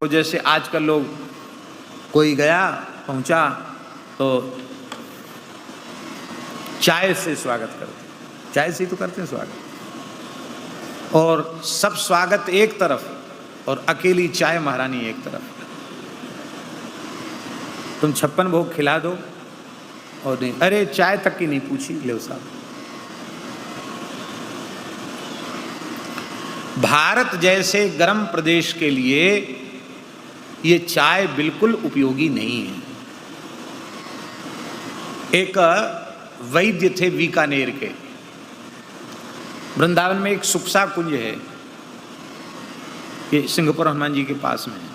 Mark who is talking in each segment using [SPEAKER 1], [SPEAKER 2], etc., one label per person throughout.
[SPEAKER 1] तो जैसे आजकल लोग कोई गया पहुंचा तो चाय से स्वागत करते, चाय से ही तो करते हैं स्वागत, और सब स्वागत एक तरफ और अकेली चाय महारानी एक तरफ। तुम 56 भोग खिला दो और नहीं, अरे चाय तक की नहीं पूछी, ले साहब। भारत जैसे गर्म प्रदेश के लिए ये चाय बिल्कुल उपयोगी नहीं है। एक वैद्य थे बीकानेर के, वृंदावन में एक सुक्सा कुंज है, ये सिंगापुर हनुमान जी के पास में है,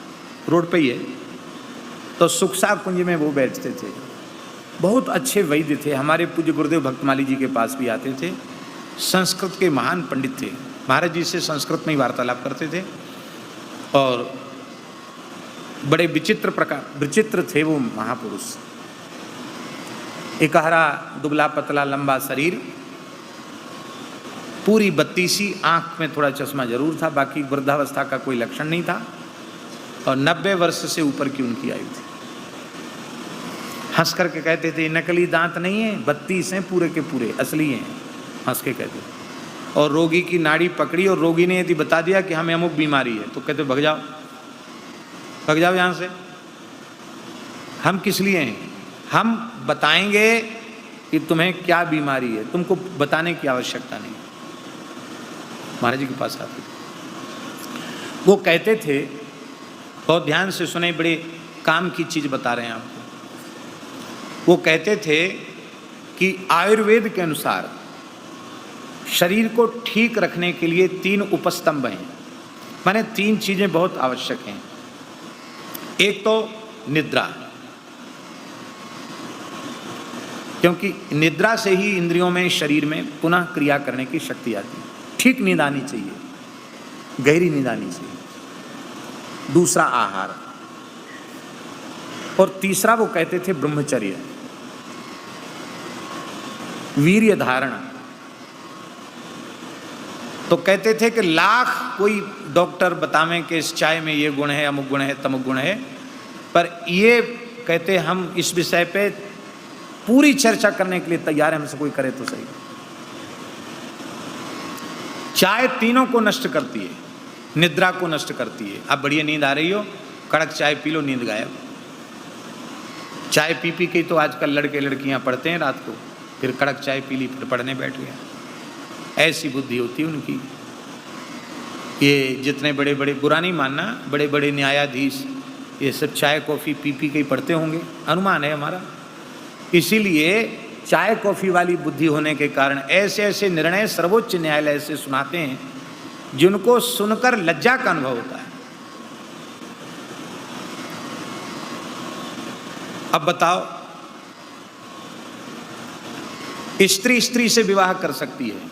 [SPEAKER 1] रोड पे ही है। तो सुक्सा कुंज में वो बैठते थे, बहुत अच्छे वैद्य थे। हमारे पूज्य गुरुदेव भक्तमाली जी के पास भी आते थे, संस्कृत के महान पंडित थे, महाराज जी से संस्कृत में ही वार्तालाप करते थे और बड़े विचित्र थे वो महापुरुष। एकहरा दुबला पतला लंबा शरीर, पूरी 32सी, आंख में थोड़ा चश्मा जरूर था, बाकी वृद्धावस्था का कोई लक्षण नहीं था, और 90 वर्ष से ऊपर की उनकी आयु थी। हंस करके कहते थे नकली दांत नहीं है, 32 हैं पूरे के पूरे, असली हैं, हंस के कहते। और रोगी की नाड़ी पकड़ी और रोगी ने यदि बता दिया कि हमें अमुक बीमारी है तो कहते भग जाओ, भग जाओ यहाँ से। हम किस लिए हैं? हम बताएंगे कि तुम्हें क्या बीमारी है, तुमको बताने की आवश्यकता नहीं। महाराज जी के पास आते थे, वो कहते थे, बहुत ध्यान से सुने, बड़े काम की चीज बता रहे हैं आपको। वो कहते थे कि आयुर्वेद के अनुसार शरीर को ठीक रखने के लिए 3 उपस्तंभ हैं, माने 3 चीजें बहुत आवश्यक हैं। एक तो निद्रा, क्योंकि निद्रा से ही इंद्रियों में, शरीर में पुनः क्रिया करने की शक्ति आती है। ठीक नींद आनी चाहिए, गहरी नींद आनी चाहिए। दूसरा आहार, और तीसरा वो कहते थे ब्रह्मचर्य, वीर्य धारण। तो कहते थे कि लाख कोई डॉक्टर बतावें कि इस चाय में ये गुण है, अमुक गुण है, तमुक गुण है, पर ये कहते हम इस विषय पे पूरी चर्चा करने के लिए तैयार है, हमसे कोई करे तो सही। चाय तीनों को नष्ट करती है, निद्रा को नष्ट करती है। अब बढ़िया नींद आ रही हो, कड़क चाय पी लो, नींद गायब। चाय पी पी के तो आजकल लड़के लड़कियां पढ़ते हैं रात को, फिर कड़क चाय पी ली, फिर पढ़ने बैठ गया। ऐसी बुद्धि होती है उनकी। ये जितने बड़े बड़े, बुरा नहीं मानना, बड़े बड़े न्यायाधीश ये सब चाय कॉफ़ी पी पी के ही पढ़ते होंगे, अनुमान है हमारा। इसीलिए चाय कॉफ़ी वाली बुद्धि होने के कारण ऐसे ऐसे निर्णय सर्वोच्च न्यायालय से सुनाते हैं जिनको सुनकर लज्जा का अनुभव होता है। अब बताओ, स्त्री स्त्री से विवाह कर सकती है,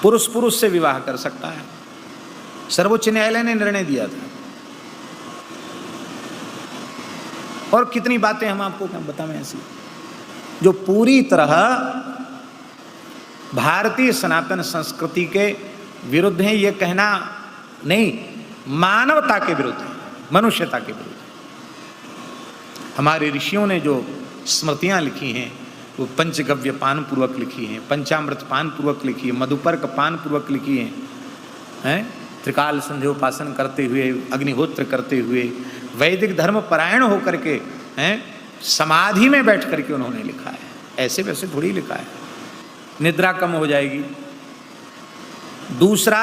[SPEAKER 1] पुरुष पुरुष से विवाह कर सकता है, सर्वोच्च न्यायालय ने निर्णय दिया था। और कितनी बातें हम आपको क्या बताएं ऐसी, जो पूरी तरह भारतीय सनातन संस्कृति के विरुद्ध है। ये कहना नहीं, मानवता के विरुद्ध है, मनुष्यता के विरुद्ध। हमारे ऋषियों ने जो स्मृतियां लिखी हैं वो पंचगव्य पान पूर्वक लिखी हैं, पंचामृत पान पूर्वक लिखी है, मधुपर्क पान पूर्वक लिखी हैं, त्रिकाल संध्योपासन करते हुए, अग्निहोत्र करते हुए, वैदिक धर्म परायण होकर के, हैं, समाधि में बैठ करके उन्होंने लिखा है। ऐसे वैसे थोड़ी लिखा है। निद्रा कम हो जाएगी, दूसरा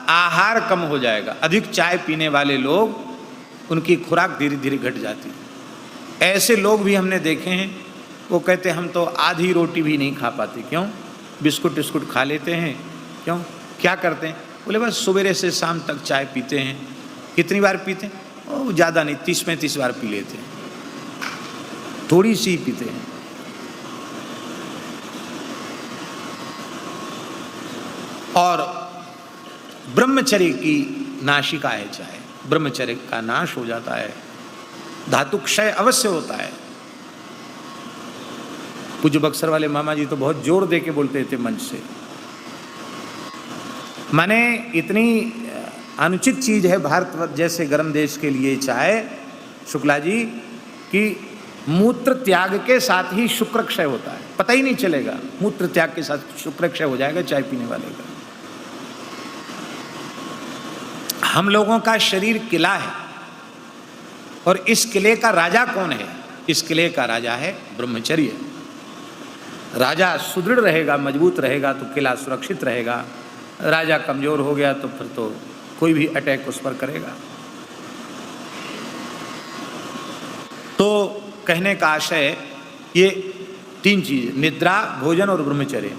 [SPEAKER 1] आहार कम हो जाएगा। अधिक चाय पीने वाले लोग, उनकी खुराक धीरे धीरे घट जाती है। ऐसे लोग भी हमने देखे हैं, वो कहते हम तो आधी रोटी भी नहीं खा पाते। क्यों? बिस्कुट विस्कुट खा लेते हैं। क्यों? क्या करते हैं? बोले बस सवेरे से शाम तक चाय पीते हैं। कितनी बार पीते हैं? ओ ज़्यादा नहीं, 30-35 बार पी लेते हैं, थोड़ी सी पीते हैं। और ब्रह्मचर्य की नाशिका है चाय, ब्रह्मचर्य का नाश हो जाता है, धातु क्षय अवश्य होता है। पूज्य बक्सर वाले मामा जी तो बहुत जोर दे के बोलते थे मंच से, माने इतनी अनुचित चीज़ है भारत जैसे गर्म देश के लिए चाय, शुक्ला जी, कि मूत्र त्याग के साथ ही शुक्र क्षय होता है, पता ही नहीं चलेगा, मूत्र त्याग के साथ शुक्र क्षय हो जाएगा चाय पीने वाले का। हम लोगों का शरीर किला है, और इस किले का राजा कौन है? इस किले का राजा है ब्रह्मचर्य। राजा सुदृढ़ रहेगा, मजबूत रहेगा तो किला सुरक्षित रहेगा। राजा कमजोर हो गया तो फिर तो कोई भी अटैक उस पर करेगा। तो कहने का आशय ये तीन चीज, निद्रा, भोजन और ब्रह्मचर्य,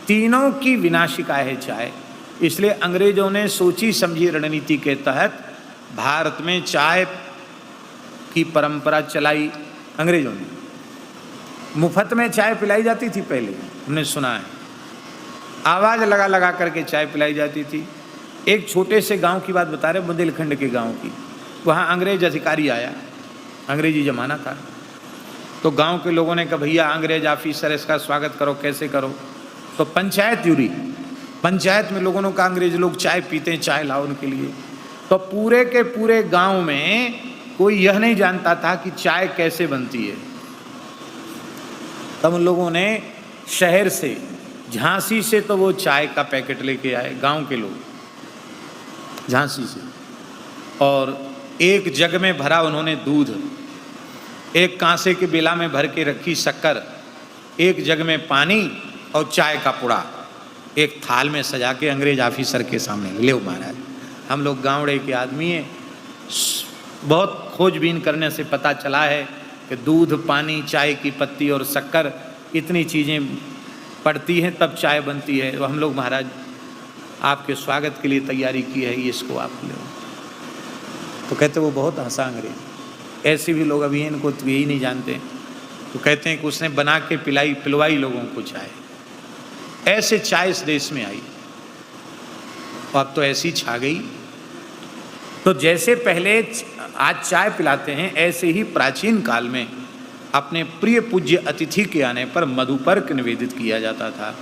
[SPEAKER 1] तीनों की विनाशिका है चाय। इसलिए अंग्रेजों ने सोची समझी रणनीति के तहत भारत में चाय की परंपरा चलाई। अंग्रेजों ने मुफ्त में चाय पिलाई जाती थी पहले, हमने सुना है, आवाज़ लगा लगा करके चाय पिलाई जाती थी। एक छोटे से गांव की बात बता रहे, बुंदेलखंड के गांव की। वहाँ अंग्रेज अधिकारी आया, अंग्रेजी ज़माना था, तो गांव के लोगों ने कहा भैया अंग्रेज ऑफिसर, इसका स्वागत करो, कैसे करो? तो पंचायत जुड़ी, पंचायत में लोगों ने कहा अंग्रेज लोग चाय पीते हैं, चाय लाओ उनके लिए। तो पूरे के पूरे गांव में कोई यह नहीं जानता था कि चाय कैसे बनती है। तब उन लोगों ने शहर से, झांसी से, तो वो चाय का पैकेट लेके आए, गांव के लोग झांसी से, और एक जग में भरा उन्होंने दूध, एक कांसे के बेला में भर के रखी शक्कर, एक जग में पानी और चाय का पुड़ा एक थाल में सजा के अंग्रेज ऑफिसर के सामने, ले महाराज, हम लोग गाँवड़े के आदमी हैं, बहुत खोजबीन करने से पता चला है कि दूध, पानी, चाय की पत्ती और शक्कर, इतनी चीज़ें पड़ती हैं तब चाय बनती है। तो हम लोग महाराज आपके स्वागत के लिए तैयारी की है, इसको आप ले। तो कहते वो बहुत हंसा अंग्रेज, ऐसे भी लोग अभी इनको तो यही नहीं जानते। तो कहते हैं कि उसने बना के पिलवाई लोगों को चाय, ऐसे चाय इस देश में आई, और अब तो ऐसी छा गई। तो जैसे पहले आज चाय पिलाते हैं, ऐसे ही प्राचीन काल में अपने प्रिय पूज्य अतिथि के आने पर मधुपर्क निवेदित किया जाता था।